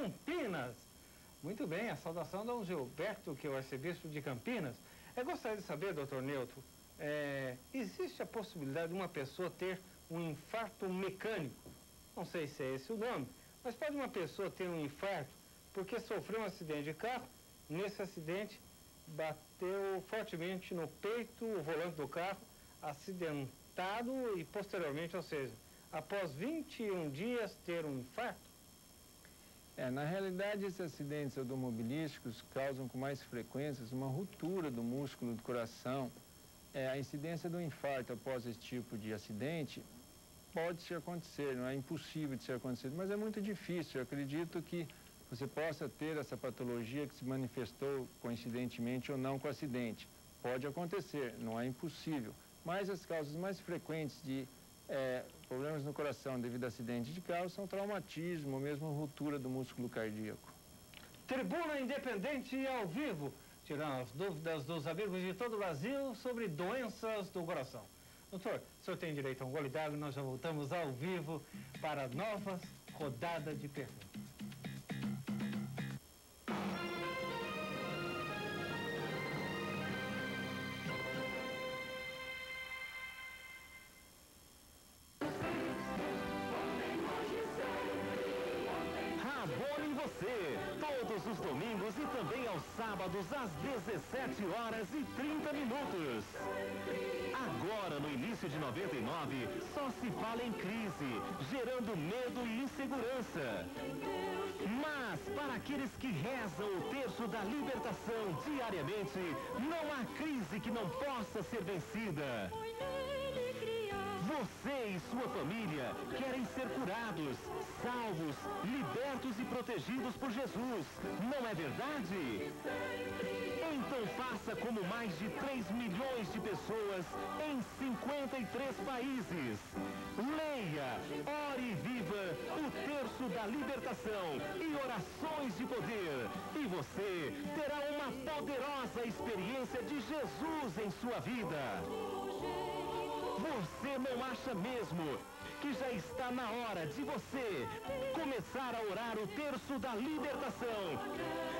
Campinas. Muito bem, a saudação Dom Gilberto, que é o arcebispo de Campinas. Eu gostaria de saber, doutor Neutro, existe a possibilidade de uma pessoa ter um infarto mecânico? Não sei se é esse o nome, mas pode uma pessoa ter um infarto porque sofreu um acidente de carro, nesse acidente bateu fortemente no peito, o volante do carro, acidentado e posteriormente, ou seja, após 21 dias ter um infarto? Na realidade, esses acidentes automobilísticos causam com mais frequência uma ruptura do músculo do coração. A incidência do infarto após esse tipo de acidente pode acontecer, não é impossível de ser acontecido, mas é muito difícil. Eu acredito que você possa ter essa patologia que se manifestou coincidentemente ou não com o acidente. Pode acontecer, não é impossível. Mas as causas mais frequentes de problemas no coração devido a acidente de carro são traumatismo ou mesmo ruptura do músculo cardíaco. Tribuna Independente ao vivo, tirando as dúvidas dos amigos de todo o Brasil sobre doenças do coração. Doutor, o senhor tem direito a um gole d'água e nós já voltamos ao vivo para nova rodada de perguntas. Todos os domingos e também aos sábados às 17h30. Agora, no início de 99, só se fala em crise, gerando medo e insegurança. Mas, para aqueles que rezam o terço da libertação diariamente, não há crise que não possa ser vencida. Você e sua família querem ser curados, salvos, libertos e protegidos por Jesus, não é verdade? Então faça como mais de 3 milhões de pessoas em 53 países. Leia, ore e viva o terço da libertação e orações de poder. E você terá uma poderosa experiência de Jesus em sua vida. Você não acha mesmo que já está na hora de você começar a orar o terço da libertação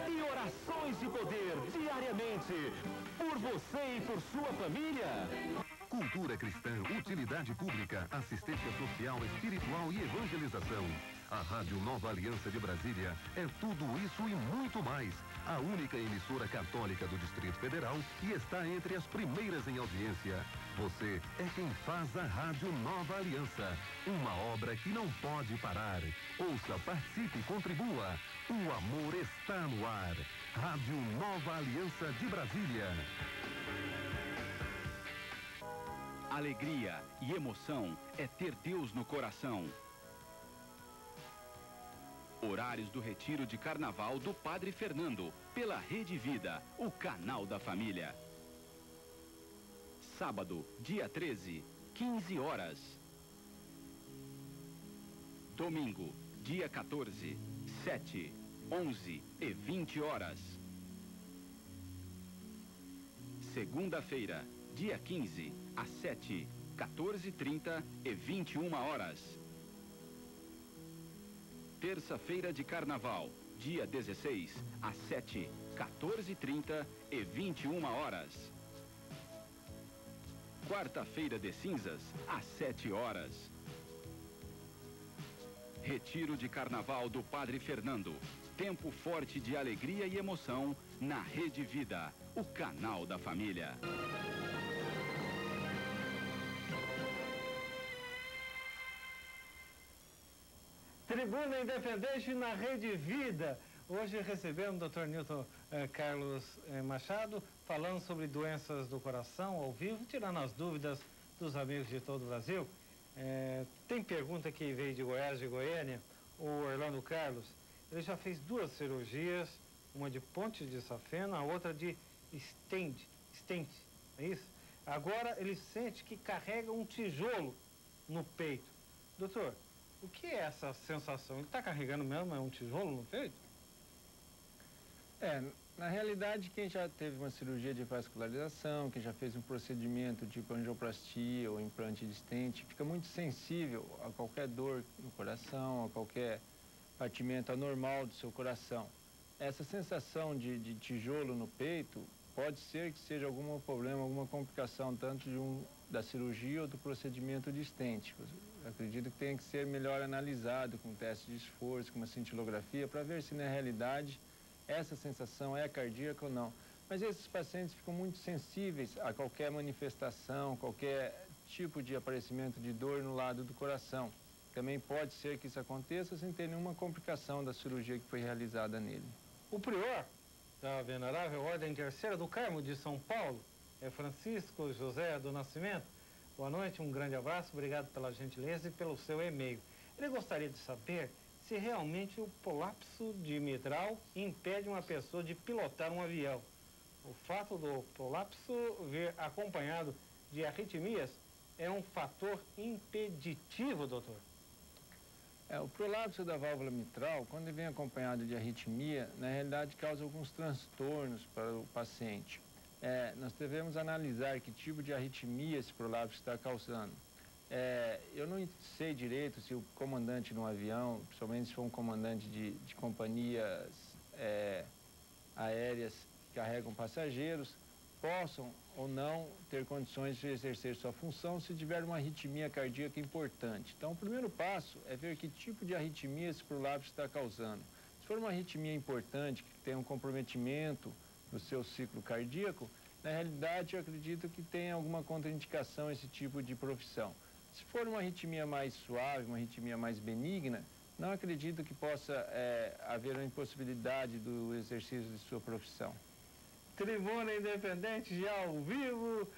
e orações de poder diariamente por você e por sua família? Cultura cristã, utilidade pública, assistência social, espiritual e evangelização. A Rádio Nova Aliança de Brasília é tudo isso e muito mais. A única emissora católica do Distrito Federal e está entre as primeiras em audiência. Você é quem faz a Rádio Nova Aliança. Uma obra que não pode parar. Ouça, participe e contribua. O amor está no ar. Rádio Nova Aliança de Brasília. Alegria e emoção é ter Deus no coração. Horários do Retiro de Carnaval do Padre Fernando, pela Rede Vida, o canal da família. Sábado, dia 13, 15 horas. Domingo, dia 14, 7, 11 e 20 horas. Segunda-feira, dia 15, às 7, 14h30 e 21 horas. Terça-feira de Carnaval, dia 16, às 7, 14h30 e 21 horas. Quarta-feira de Cinzas, às 7 horas. Retiro de Carnaval do Padre Fernando. Tempo forte de alegria e emoção na Rede Vida, o canal da família. Tribuna Independente na Rede Vida. Hoje recebemos o Dr. Newton Carlos Machado, falando sobre doenças do coração ao vivo, tirando as dúvidas dos amigos de todo o Brasil. Tem pergunta que veio de Goiás, de Goiânia, o Orlando Carlos. Ele já fez 2 cirurgias, uma de ponte de safena, a outra de stent, é isso? Agora ele sente que carrega um tijolo no peito. Doutor, o que é essa sensação? Ele está carregando mesmo um tijolo no peito? Na realidade, quem já teve uma cirurgia de vascularização, que já fez um procedimento tipo angioplastia ou implante de stent, fica muito sensível a qualquer dor no coração, a qualquer batimento anormal do seu coração. Essa sensação de tijolo no peito pode ser que seja algum problema, alguma complicação, tanto da cirurgia ou do procedimento de stent. Eu acredito que tem que ser melhor analisado com teste de esforço, com uma cintilografia, para ver se na realidade essa sensação é cardíaca ou não. Mas esses pacientes ficam muito sensíveis a qualquer manifestação, qualquer tipo de aparecimento de dor no lado do coração. Também pode ser que isso aconteça sem ter nenhuma complicação da cirurgia que foi realizada nele. O prior da Venerável Ordem Terceira do Carmo de São Paulo é Francisco José do Nascimento. Boa noite, um grande abraço, obrigado pela gentileza e pelo seu e-mail. Ele gostaria de saber se realmente o prolapso de mitral impede uma pessoa de pilotar um avião. O fato do prolapso vir acompanhado de arritmias é um fator impeditivo, doutor? O prolapso da válvula mitral, quando vem acompanhado de arritmia, na realidade causa alguns transtornos para o paciente. Nós devemos analisar que tipo de arritmia esse prolapso está causando. Eu não sei direito se o comandante de um avião, principalmente se for um comandante de companhias aéreas que carregam passageiros, possam ou não ter condições de exercer sua função se tiver uma arritmia cardíaca importante. Então, o primeiro passo é ver que tipo de arritmia esse prolapso está causando. Se for uma arritmia importante, que tem um comprometimento do seu ciclo cardíaco, na realidade, eu acredito que tem alguma contraindicação esse tipo de profissão. Se for uma arritmia mais suave, uma arritmia mais benigna, não acredito que possa haver uma impossibilidade do exercício de sua profissão. Tribuna Independente já ao vivo,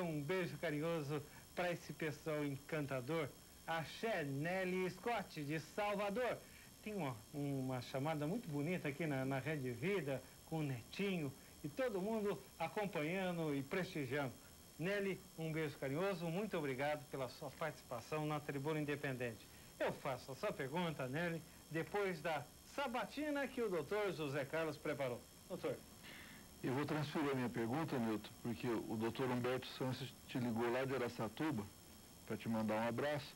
um beijo carinhoso para esse pessoal encantador. Axé Nelly Scott de Salvador. Tem uma chamada muito bonita aqui na Rede Vida, com o Netinho e todo mundo acompanhando e prestigiando. Nelly, um beijo carinhoso, muito obrigado pela sua participação na Tribuna Independente. Eu faço a sua pergunta, Nelly, depois da sabatina que o doutor José Carlos preparou. Doutor. Eu vou transferir a minha pergunta, Milton, porque o doutor Humberto Santos te ligou lá de Araçatuba para te mandar um abraço.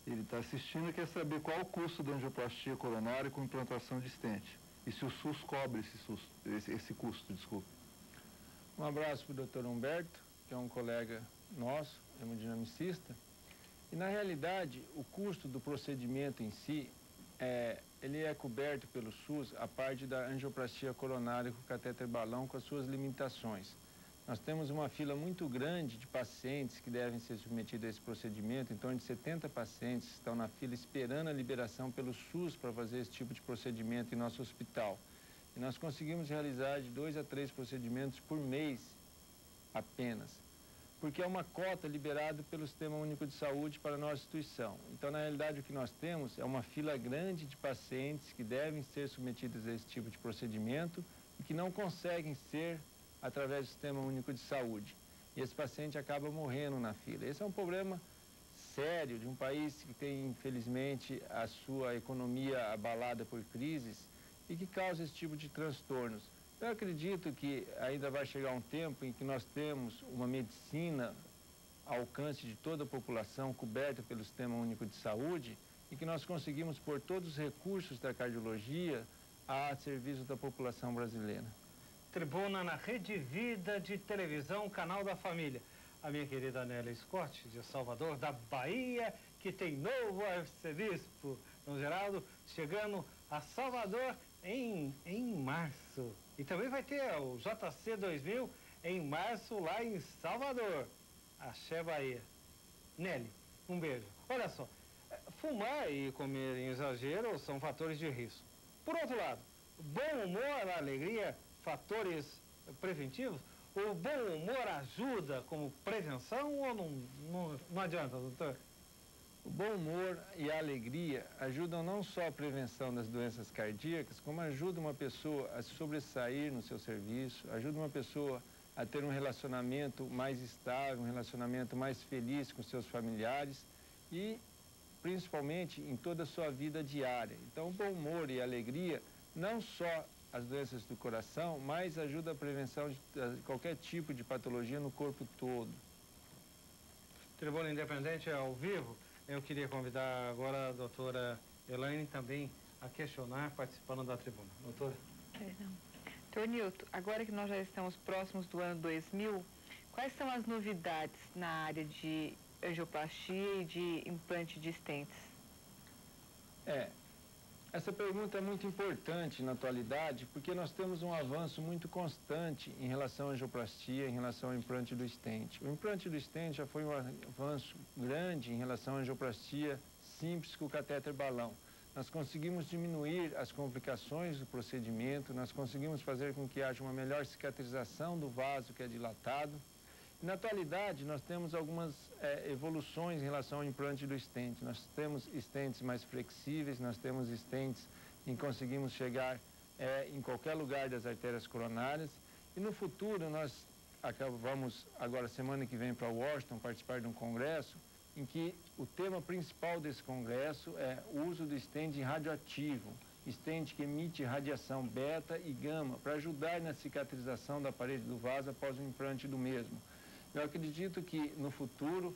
Ele está assistindo e quer saber qual o custo da angioplastia coronária com implantação de stent. E se o SUS cobre esse custo, desculpa. Um abraço para o doutor Humberto, que é um colega nosso, hemodinamicista. E, na realidade, o custo do procedimento em si, ele é coberto pelo SUS a parte da angioplastia coronária com catéter balão com as suas limitações. Nós temos uma fila muito grande de pacientes que devem ser submetidos a esse procedimento, em torno de 70 pacientes estão na fila esperando a liberação pelo SUS para fazer esse tipo de procedimento em nosso hospital. E nós conseguimos realizar de 2 a 3 procedimentos por mês apenas, porque é uma cota liberada pelo Sistema Único de Saúde para a nossa instituição. Então, na realidade, o que nós temos é uma fila grande de pacientes que devem ser submetidos a esse tipo de procedimento e que não conseguem ser através do Sistema Único de Saúde. E esse paciente acaba morrendo na fila. Esse é um problema sério de um país que tem, infelizmente, a sua economia abalada por crises e que causa esse tipo de transtornos. Eu acredito que ainda vai chegar um tempo em que nós temos uma medicina ao alcance de toda a população coberta pelo Sistema Único de Saúde e que nós conseguimos pôr todos os recursos da cardiologia a serviço da população brasileira. Tribuna na Rede Vida de Televisão, Canal da Família. A minha querida Nelly Scott, de Salvador, da Bahia, que tem novo arcebispo, Dom Geraldo, chegando a Salvador em março. E também vai ter o JC 2000 em março lá em Salvador. Axé Bahia. Nelly, um beijo. Olha só, fumar e comer em exagero são fatores de risco. Por outro lado, bom humor, alegria, fatores preventivos? O bom humor ajuda como prevenção ou não adianta, doutor? O bom humor e a alegria ajudam não só a prevenção das doenças cardíacas, como ajuda uma pessoa a se sobressair no seu serviço, ajuda uma pessoa a ter um relacionamento mais estável, um relacionamento mais feliz com seus familiares e, principalmente, em toda a sua vida diária. Então, o bom humor e a alegria, não só as doenças do coração, mas ajuda a prevenção de qualquer tipo de patologia no corpo todo. Tribuna Independente ao vivo. Eu queria convidar agora a doutora Elaine também a questionar participando da tribuna. Doutora? Perdão. Doutor Nilton, agora que nós já estamos próximos do ano 2000, quais são as novidades na área de angioplastia e de implante de stents? Essa pergunta é muito importante na atualidade, porque nós temos um avanço muito constante em relação à angioplastia, em relação ao implante do stent. O implante do stent já foi um avanço grande em relação à angioplastia simples com o catéter balão. Nós conseguimos diminuir as complicações do procedimento, nós conseguimos fazer com que haja uma melhor cicatrização do vaso que é dilatado. E, na atualidade, nós temos algumas evoluções em relação ao implante do stent. Nós temos stents mais flexíveis, nós temos stents em que conseguimos chegar em qualquer lugar das artérias coronárias. E no futuro, nós vamos agora, semana que vem, para Washington, participar de um congresso, em que o tema principal desse congresso é o uso do stent radioativo, stent que emite radiação beta e gama, para ajudar na cicatrização da parede do vaso após o implante do mesmo. Eu acredito que no futuro,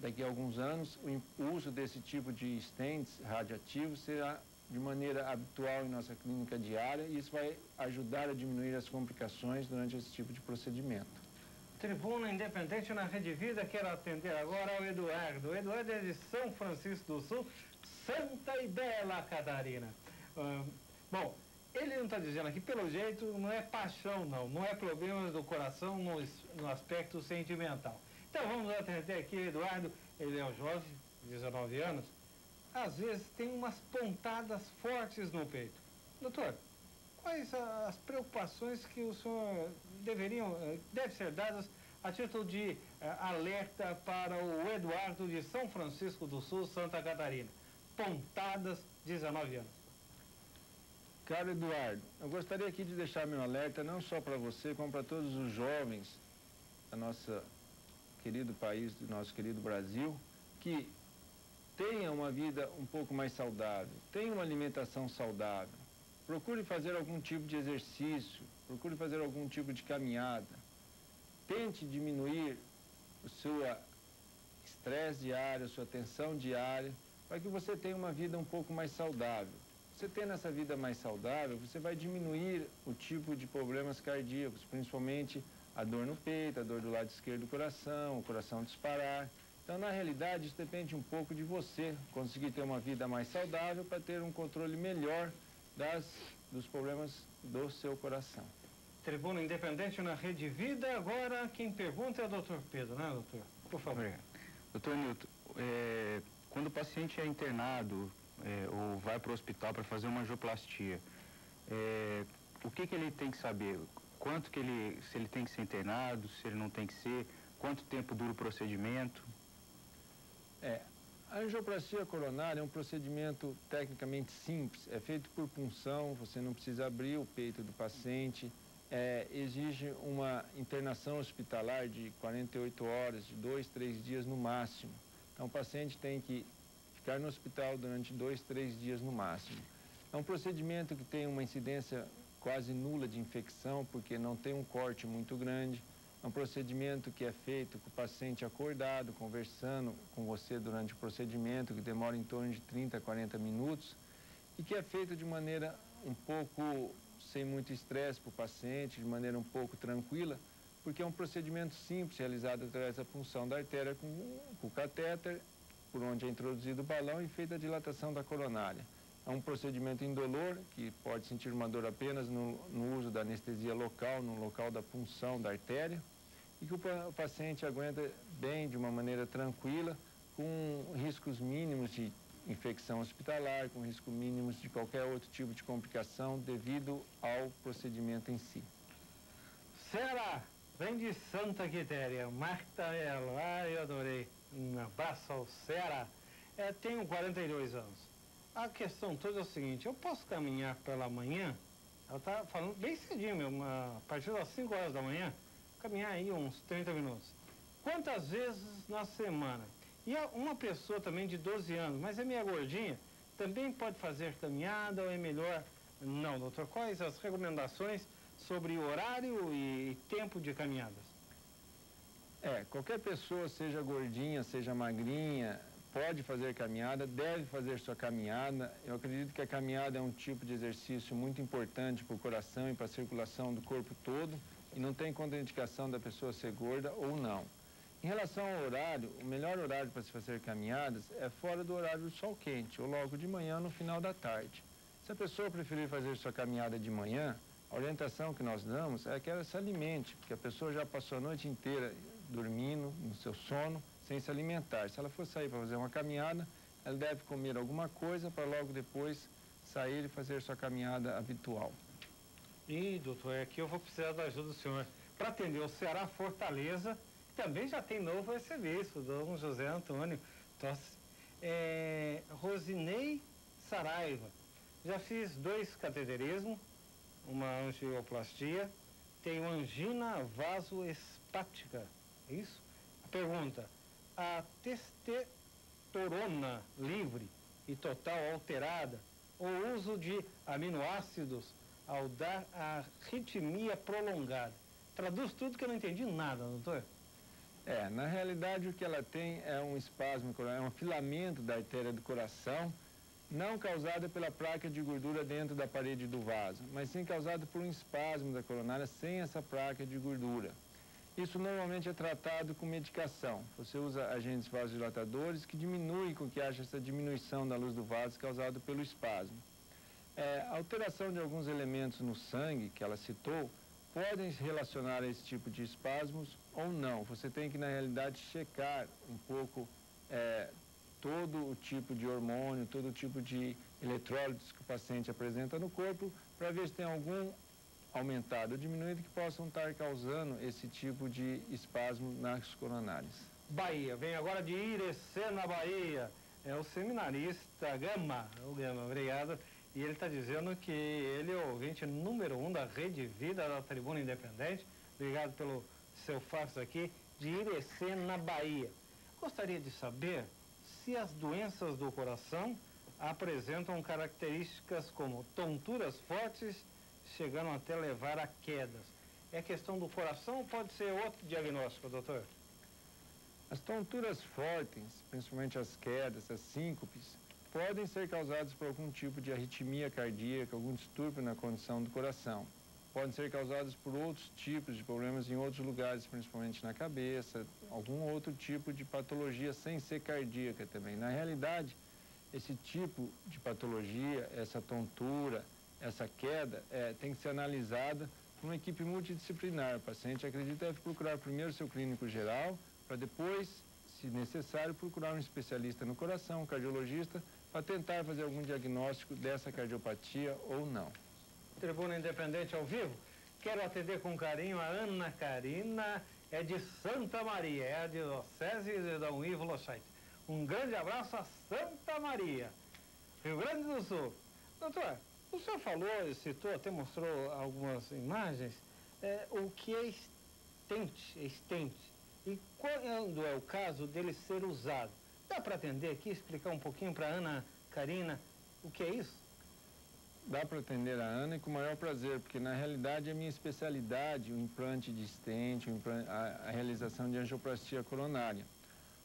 daqui a alguns anos, o uso desse tipo de stents radioativos será de maneira habitual em nossa clínica diária e isso vai ajudar a diminuir as complicações durante esse tipo de procedimento. Tribuna Independente na Rede Vida, quero atender agora ao Eduardo. O Eduardo é de São Francisco do Sul, Santa e Bela Catarina. Bom, ele não está dizendo aqui, pelo jeito, não é paixão não é problemas do coração no aspecto sentimental. Então vamos atender aqui, Eduardo, ele é um jovem, 19 anos, às vezes tem umas pontadas fortes no peito. Doutor, quais as preocupações que o senhor deve ser dadas a título de alerta para o Eduardo de São Francisco do Sul, Santa Catarina? Pontadas, 19 anos. Caro Eduardo, eu gostaria aqui de deixar meu alerta não só para você, como para todos os jovens do nosso querido país, do nosso querido Brasil, que tenham uma vida um pouco mais saudável, tenham uma alimentação saudável. Procure fazer algum tipo de exercício, procure fazer algum tipo de caminhada. Tente diminuir o seu estresse diário, a sua tensão diária, para que você tenha uma vida um pouco mais saudável. Você tendo essa vida mais saudável, você vai diminuir o tipo de problemas cardíacos, principalmente a dor no peito, a dor do lado esquerdo do coração, o coração disparar. Então, na realidade, isso depende um pouco de você conseguir ter uma vida mais saudável para ter um controle melhor dos problemas do seu coração. Tribuna Independente na Rede Vida, agora quem pergunta é o doutor Pedro, né, doutor? Por favor. Doutor Nilton, quando o paciente é internado ou vai para o hospital para fazer uma angioplastia, o que ele tem que saber? Se ele tem que ser internado, se ele não tem que ser, quanto tempo dura o procedimento? A angioplastia coronária é um procedimento tecnicamente simples, é feito por punção, você não precisa abrir o peito do paciente, exige uma internação hospitalar de 48 horas, de 2, 3 dias no máximo. Então o paciente tem que ficar no hospital durante 2, 3 dias no máximo. É um procedimento que tem uma incidência quase nula de infecção, porque não tem um corte muito grande. É um procedimento que é feito com o paciente acordado, conversando com você durante o procedimento, que demora em torno de 30 a 40 minutos, e que é feito de maneira um pouco sem muito estresse para o paciente, de maneira um pouco tranquila, porque é um procedimento simples, realizado através da punção da artéria com o catéter, por onde é introduzido o balão e feita a dilatação da coronária. É um procedimento indolor, que pode sentir uma dor apenas no uso da anestesia local, no local da punção da artéria, e que o paciente aguenta bem, de uma maneira tranquila, com riscos mínimos de infecção hospitalar, com risco mínimos de qualquer outro tipo de complicação devido ao procedimento em si. Sera, vem de Santa Quitéria, Marta Elo, eu adorei. Um abraço ao Sera. Tenho 42 anos. A questão toda é o seguinte, eu posso caminhar pela manhã? Ela está falando bem cedinho mesmo, a partir das 5 horas da manhã, caminhar aí uns 30 minutos. Quantas vezes na semana? E uma pessoa também de 12 anos, mas é meia gordinha, também pode fazer caminhada ou é melhor? Não, doutor. Quais as recomendações sobre horário e tempo de caminhadas? Qualquer pessoa, seja gordinha, seja magrinha, pode fazer caminhada, deve fazer sua caminhada. Eu acredito que a caminhada é um tipo de exercício muito importante para o coração e para a circulação do corpo todo e não tem contraindicação da pessoa ser gorda ou não. Em relação ao horário, o melhor horário para se fazer caminhadas é fora do horário do sol quente, ou logo de manhã, no final da tarde. Se a pessoa preferir fazer sua caminhada de manhã, a orientação que nós damos é que ela se alimente, porque a pessoa já passou a noite inteira dormindo, no seu sono, sem se alimentar. Se ela for sair para fazer uma caminhada, ela deve comer alguma coisa para logo depois sair e fazer sua caminhada habitual. E, doutor, aqui eu vou precisar da ajuda do senhor. Para atender o Ceará Fortaleza, também já tem novo serviço, Dom José Antônio Tossi. Rosinei Saraiva. Já fiz 2 cateterismos, uma angioplastia, tenho angina vasoespática, é isso? A pergunta, a testosterona livre e total alterada, o uso de aminoácidos ao dar arritmia prolongada. Traduz tudo que eu não entendi nada, doutor. Na realidade o que ela tem é um espasmo, é um filamento da artéria do coração, não causada pela placa de gordura dentro da parede do vaso, mas sim causado por um espasmo da coronária sem essa placa de gordura. Isso normalmente é tratado com medicação. Você usa agentes vasodilatadores que diminuem com que haja essa diminuição da luz do vaso causada pelo espasmo. A alteração de alguns elementos no sangue, que ela citou, podem se relacionar a esse tipo de espasmos ou não. Você tem que, na realidade, checar um pouco todo o tipo de hormônio, todo o tipo de eletrólitos que o paciente apresenta no corpo, para ver se tem algum aumentado ou diminuído que possam estar causando esse tipo de espasmo nas coronárias. Bahia, vem agora de Irecê, na Bahia. É o seminarista Gama, obrigado. E ele está dizendo que ele é o ouvinte número 1 da Rede Vida da Tribuna Independente. Obrigado pelo seu fax aqui, de Irecê, na Bahia. Gostaria de saber se as doenças do coração apresentam características como tonturas fortes, chegando até levar a quedas. É questão do coração ou pode ser outro diagnóstico, doutor? As tonturas fortes, principalmente as quedas, as síncopes, podem ser causadas por algum tipo de arritmia cardíaca, algum distúrbio na condição do coração. Podem ser causadas por outros tipos de problemas em outros lugares, principalmente na cabeça, algum outro tipo de patologia sem ser cardíaca também. Na realidade, esse tipo de patologia, essa tontura, essa queda, tem que ser analisada por uma equipe multidisciplinar. O paciente, acredita, deve procurar primeiro seu clínico geral, para depois, se necessário, procurar um especialista no coração, um cardiologista, para tentar fazer algum diagnóstico dessa cardiopatia ou não. Tribuna Independente ao vivo, quero atender com carinho a Ana Karina, é de Santa Maria, é a diocese de Dom Ivo Lochaite. Um grande abraço a Santa Maria, Rio Grande do Sul. Doutor, o senhor falou, citou, até mostrou algumas imagens, o que é estente, e quando é o caso dele ser usado. Dá para atender aqui, explicar um pouquinho para Ana Karina o que é isso? Dá para atender a Ana e com o maior prazer, porque na realidade é a minha especialidade, o implante de stent, a realização de angioplastia coronária.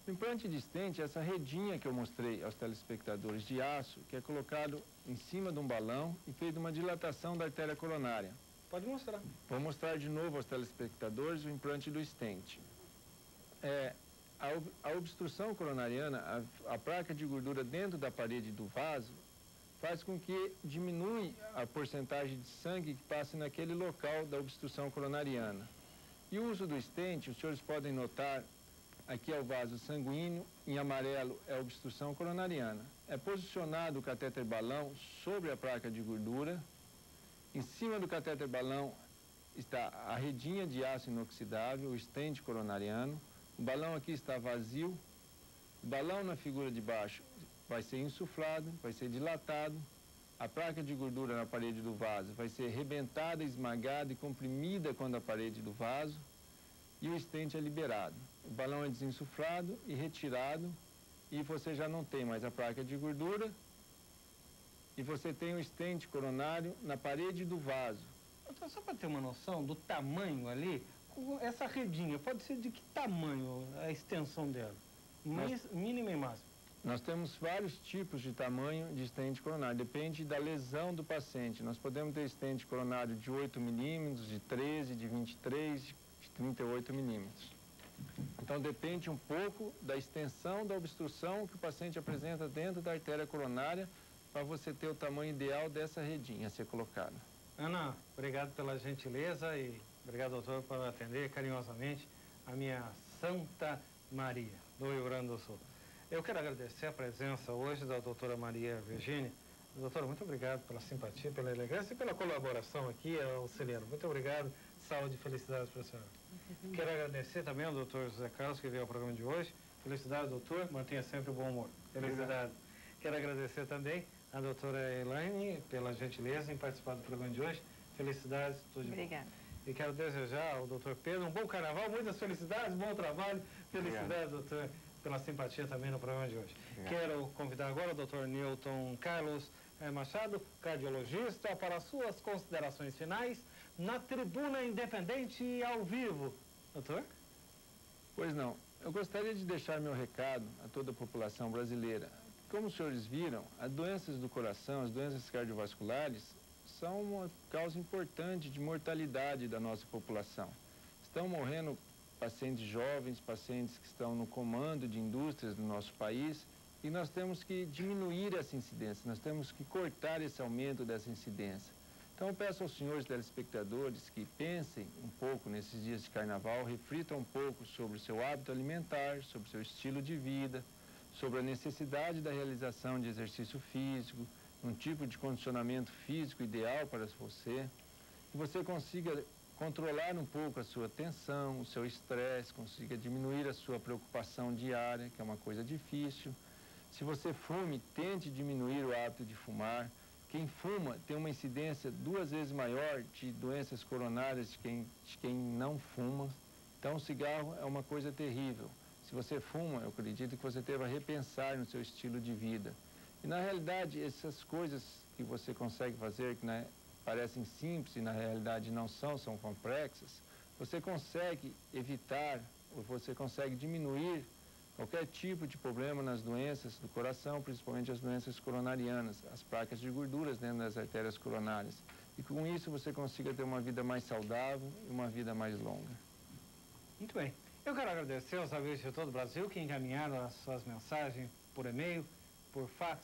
O implante de stent é essa redinha que eu mostrei aos telespectadores de aço, que é colocado em cima de um balão e feito uma dilatação da artéria coronária. Pode mostrar. Vou mostrar de novo aos telespectadores o implante do stent. A obstrução coronariana, a placa de gordura dentro da parede do vaso, faz com que diminui a porcentagem de sangue que passe naquele local da obstrução coronariana. E o uso do stent, os senhores podem notar, aqui é o vaso sanguíneo, em amarelo é a obstrução coronariana. É posicionado o catéter balão sobre a placa de gordura. Em cima do catéter balão está a redinha de aço inoxidável, o stent coronariano. O balão aqui está vazio. O balão na figura de baixo vai ser insuflado, vai ser dilatado. A placa de gordura na parede do vaso vai ser rebentada, esmagada e comprimida contra a parede do vaso. E o stent é liberado. O balão é desinsuflado e retirado e você já não tem mais a placa de gordura e você tem o stent coronário na parede do vaso. Então, só para ter uma noção do tamanho ali, essa redinha pode ser de que tamanho a extensão dela? Mínima e máxima? Nós temos vários tipos de tamanho de estente coronário, depende da lesão do paciente. Nós podemos ter estente coronário de 8 milímetros, de 13, de 23, de 38 milímetros. Então depende um pouco da extensão da obstrução que o paciente apresenta dentro da artéria coronária para você ter o tamanho ideal dessa redinha a ser colocada. Ana, obrigado pela gentileza e obrigado, doutor, por atender carinhosamente a minha Santa Maria, do Rio Grande do Sul. Eu quero agradecer a presença hoje da doutora Maria Virgínia. Doutora, muito obrigado pela simpatia, pela elegância e pela colaboração aqui, auxiliando. Muito obrigado, saúde e felicidades para a senhora. Quero agradecer também ao doutor José Carlos, que veio ao programa de hoje. Felicidades, doutor, mantenha sempre o bom humor. Felicidades. Quero agradecer também a doutora Elaine pela gentileza em participar do programa de hoje. Felicidades, tudo de bom. Obrigada. E quero desejar ao doutor Pedro um bom carnaval, muitas felicidades, bom trabalho. Felicidades, doutor, pela simpatia também no programa de hoje. Quero convidar agora o doutor Newton Carlos Machado, cardiologista, para suas considerações finais na Tribuna Independente ao vivo. Doutor? Pois não. Eu gostaria de deixar meu recado a toda a população brasileira. Como os senhores viram, as doenças do coração, as doenças cardiovasculares, são uma causa importante de mortalidade da nossa população. Estão morrendo pacientes jovens, pacientes que estão no comando de indústrias do nosso país, e nós temos que diminuir essa incidência, nós temos que cortar esse aumento dessa incidência. Então eu peço aos senhores telespectadores que pensem um pouco nesses dias de carnaval, reflitam um pouco sobre o seu hábito alimentar, sobre o seu estilo de vida, sobre a necessidade da realização de exercício físico, um tipo de condicionamento físico ideal para você, que você consiga controlar um pouco a sua tensão, o seu estresse, consiga diminuir a sua preocupação diária, que é uma coisa difícil. Se você fume, tente diminuir o hábito de fumar. Quem fuma tem uma incidência 2 vezes maior de doenças coronárias de quem não fuma. Então o cigarro é uma coisa terrível. Se você fuma, eu acredito que você deva repensar no seu estilo de vida. E na realidade, essas coisas que você consegue fazer, que parecem simples e na realidade não são complexas, você consegue evitar, ou você consegue diminuir qualquer tipo de problema nas doenças do coração, principalmente as doenças coronarianas, as placas de gorduras dentro das artérias coronárias. E com isso você consiga ter uma vida mais saudável e uma vida mais longa. Muito bem. Eu quero agradecer aos amigos de todo o Brasil que encaminharam as suas mensagens por e-mail, por fax,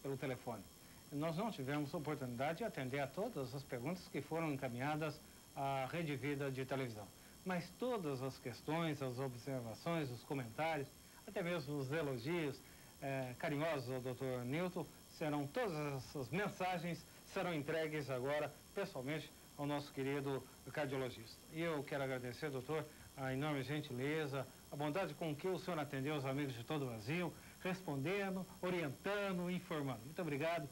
pelo telefone. Nós não tivemos oportunidade de atender a todas as perguntas que foram encaminhadas à Rede Vida de televisão. Mas todas as questões, as observações, os comentários, até mesmo os elogios carinhosos ao Dr. Newton, todas essas mensagens serão entregues agora, pessoalmente, ao nosso querido cardiologista. E eu quero agradecer, doutor, a enorme gentileza, a bondade com que o senhor atendeu os amigos de todo o Brasil, respondendo, orientando, informando. Muito obrigado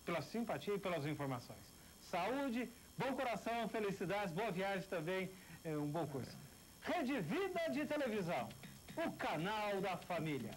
pela simpatia e pelas informações. Saúde, bom coração, felicidades, boa viagem também, um bom curso. Rede Vida de televisão, o canal da família.